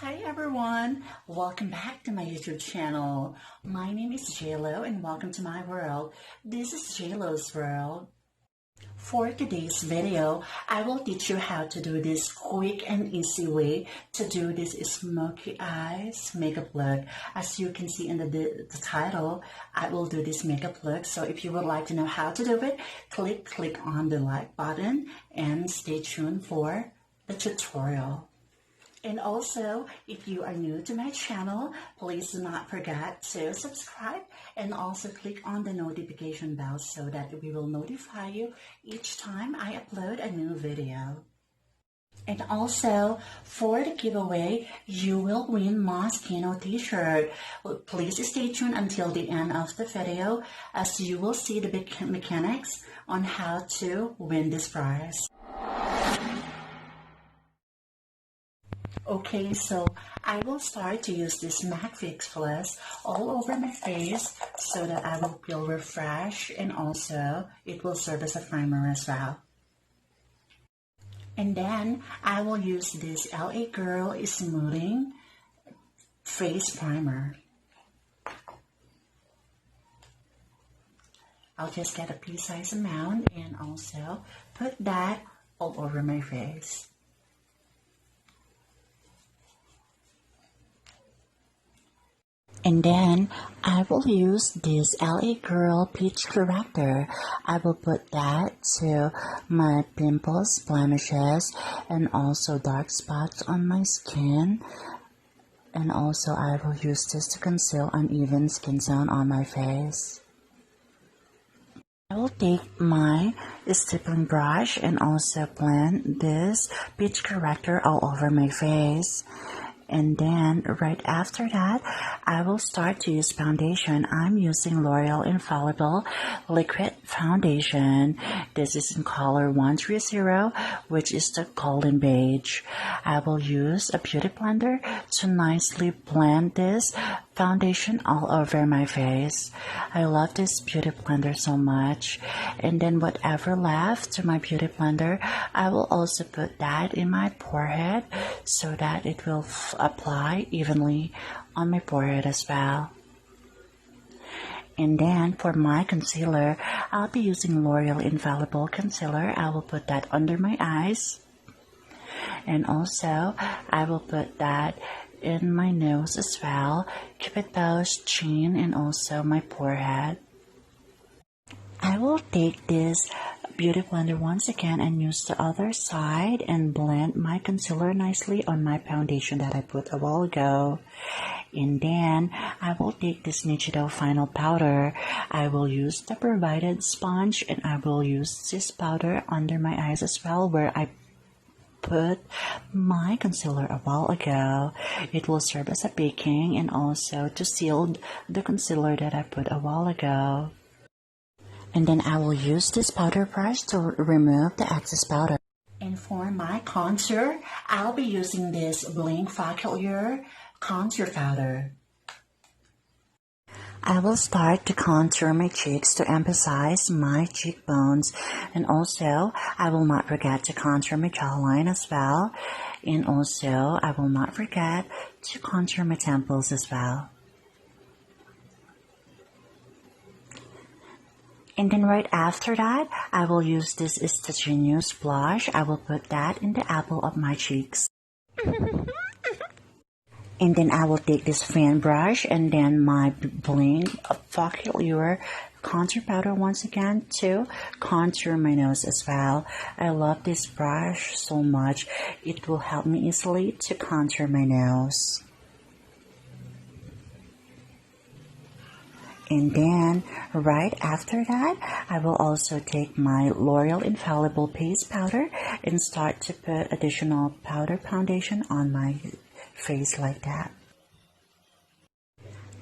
Hi everyone, welcome back to my YouTube channel. My name is Jaylo and welcome to my world. This is Jaylo's world. For today's video, I will teach you how to do this quick and easy way to do this smoky eyes makeup look. As you can see in the title, I will do this makeup look. So if you would like to know how to do it, click on the like button and stay tuned for the tutorial. And also, if you are new to my channel, please do not forget to subscribe and also click on the notification bell so that we will notify you each time I upload a new video. And also, for the giveaway, you will win Moschino t-shirt. Please stay tuned until the end of the video as you will see the mechanics on how to win this prize. Okay, so I will start to use this MAC Fix Plus all over my face so that I will feel refreshed and also it will serve as a primer as well. And then I will use this LA Girl Smoothing Face Primer. I'll just get a pea-sized amount and also put that all over my face. And then I will use this LA Girl Peach Corrector. I will put that to my pimples, blemishes, and also dark spots on my skin. And also I will use this to conceal uneven skin tone on my face. I will take my stippling brush and also blend this Peach Corrector all over my face. And then right after that, I will start to use foundation. I'm using L'Oreal Infallible Liquid Foundation. This is in color 130, which is the golden beige. I will use a beauty blender to nicely blend this foundation all over my face. I love this beauty blender so much. And then whatever left to my beauty blender, I will also put that in my forehead so that it will apply evenly on my forehead as well. And then for my concealer, I'll be using L'Oreal Infallible Concealer. I will put that under my eyes. And also, I will put that in my nose as well, cupid bows, chin, and also my forehead. I will take this beauty blender once again and use the other side and blend my concealer nicely on my foundation that I put a while ago. And then I will take this Nichido Final Powder. I will use the provided sponge and I will use this powder under my eyes as well where I put my concealer a while ago. It will serve as a baking and also to seal the concealer that I put a while ago. And then I will use this powder brush to remove the excess powder. And for my contour, I'll be using this Blink Focalier Contour Powder. I will start to contour my cheeks to emphasize my cheekbones. And also, I will not forget to contour my jawline as well. And also, I will not forget to contour my temples as well. And then right after that, I will use this Genius blush. I will put that in the apple of my cheeks. And then I will take this fan brush and then my Blink Focalier contour powder once again to contour my nose as well. I love this brush so much. It will help me easily to contour my nose. And then, right after that, I will also take my L'Oreal Infallible Base Powder and start to put additional powder foundation on my face like that.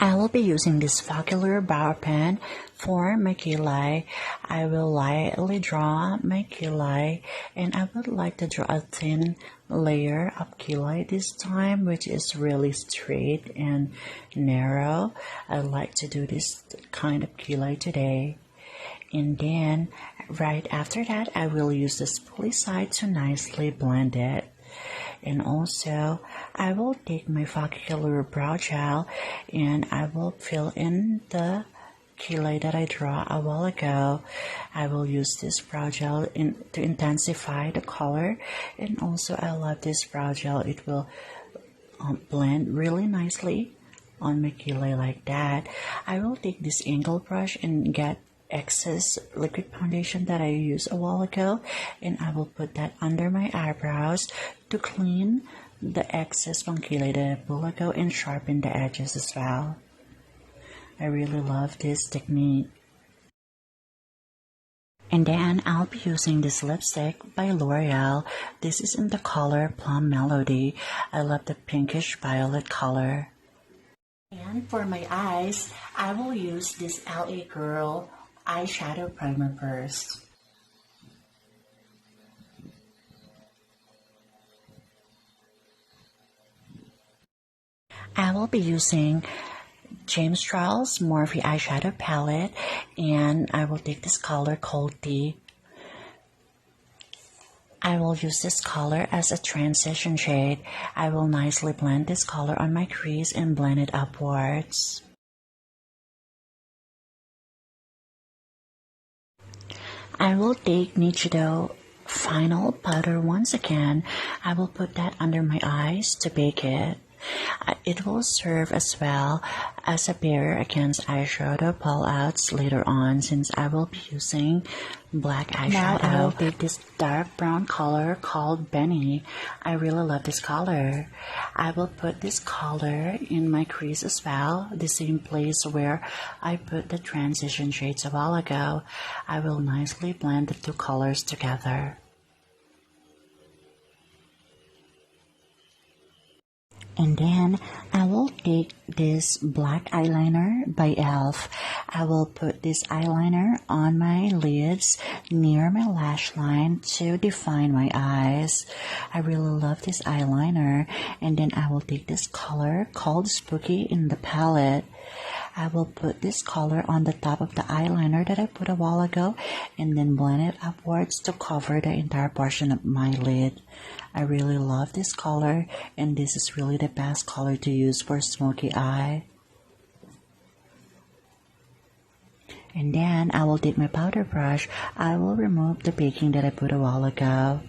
I will be using this Focalier Brow Pen for my kilai. I will lightly draw my kilai and I would like to draw a thin layer of kilai this time, which is really straight and narrow. I like to do this kind of kilai today. And then right after that, I will use the spoolie side to nicely blend it. And also, I will take my Foggy Color Brow Gel and I will fill in the kilay that I draw a while ago. I will use this brow gel to intensify the color, and also I love this brow gel. It will blend really nicely on my kilay like that. I will take this angle brush and get excess liquid foundation that I used a while ago, and I will put that under my eyebrows to clean the excess from kilay that I pulled ago and sharpen the edges as well. I really love this technique. And then I'll be using this lipstick by L'Oreal. This is in the color Plum Melody. I love the pinkish violet color. And for my eyes, I will use this LA Girl eyeshadow primer first. I will be using James Charles Morphe eyeshadow palette, and I will take this color Cold Tea. I will use this color as a transition shade. I will nicely blend this color on my crease and blend it upwards. I will take Nichido Final Powder once again. I will put that under my eyes to bake it. It will serve as well as a barrier against eyeshadow fallouts later on, since I will be using black eyeshadow. Now I will take this dark brown color called Benny. I really love this color. I will put this color in my crease as well, the same place where I put the transition shades a while ago. I will nicely blend the two colors together. And then I will take this black eyeliner by e.l.f. I will put this eyeliner on my lids near my lash line to define my eyes. I really love this eyeliner. And then I will take this color called Smokey in the palette. I will put this color on the top of the eyeliner that I put a while ago and then blend it upwards to cover the entire portion of my lid. I really love this color, and this is really the best color to use for smoky eye. And then I will take my powder brush. I will remove the baking that I put a while ago.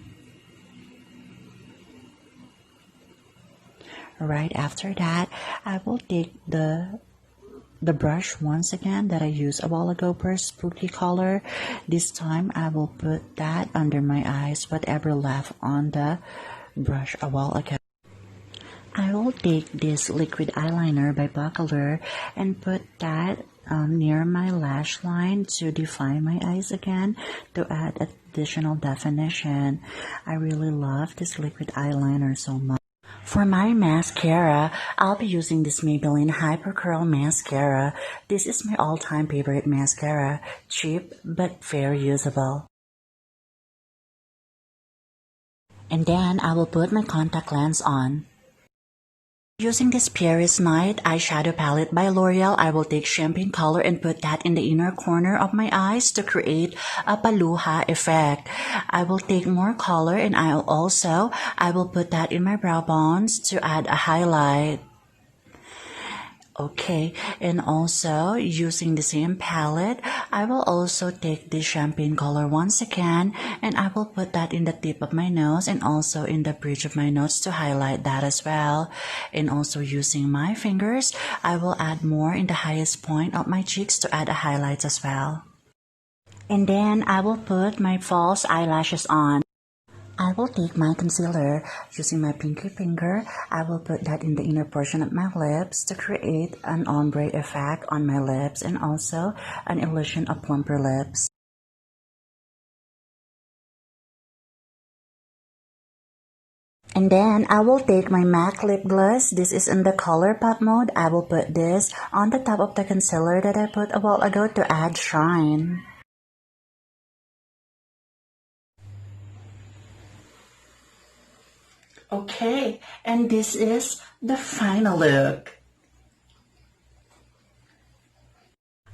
Right after that, I will take the brush once again that I used a while ago for spooky color. This time I will put that under my eyes, whatever left on the brush a while ago. I will take this liquid eyeliner by Buckler and put that near my lash line to define my eyes again, to add additional definition. I really love this liquid eyeliner so much. For my mascara, I'll be using this Maybelline Hyper Curl Mascara. This is my all-time favorite mascara. Cheap, but very usable. And then I will put my contact lens on. Using this Paris Night eyeshadow palette by L'Oreal, I will take champagne color and put that in the inner corner of my eyes to create a paluha effect. I will take more color and I will put that in my brow bones to add a highlight. Okay, and also using the same palette, I will also take this champagne color once again, and I will put that in the tip of my nose and also in the bridge of my nose to highlight that as well. And also using my fingers, I will add more in the highest point of my cheeks to add a highlight as well. And then I will put my false eyelashes on. I will take my concealer. Using my pinky finger, I will put that in the inner portion of my lips to create an ombre effect on my lips and also an illusion of plumper lips. And then I will take my MAC lip gloss. This is in the color pop mode. I will put this on the top of the concealer that I put a while ago to add shine. Okay, and this is the final look.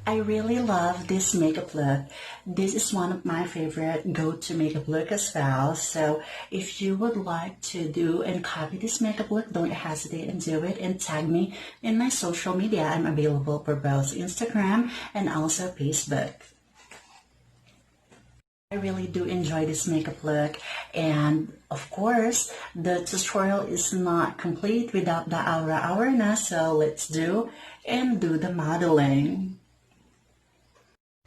I really love this makeup look. This is one of my favorite go-to makeup look as well. So if you would like to do and copy this makeup look, don't hesitate and do it and tag me in my social media. I'm available for both Instagram and also Facebook. I really do enjoy this makeup look, and of course the tutorial is not complete without the aura awareness, so let's do the modeling.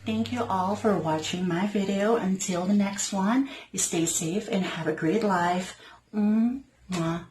Thank you all for watching my video. Until the next one, stay safe and have a great life. Mwah.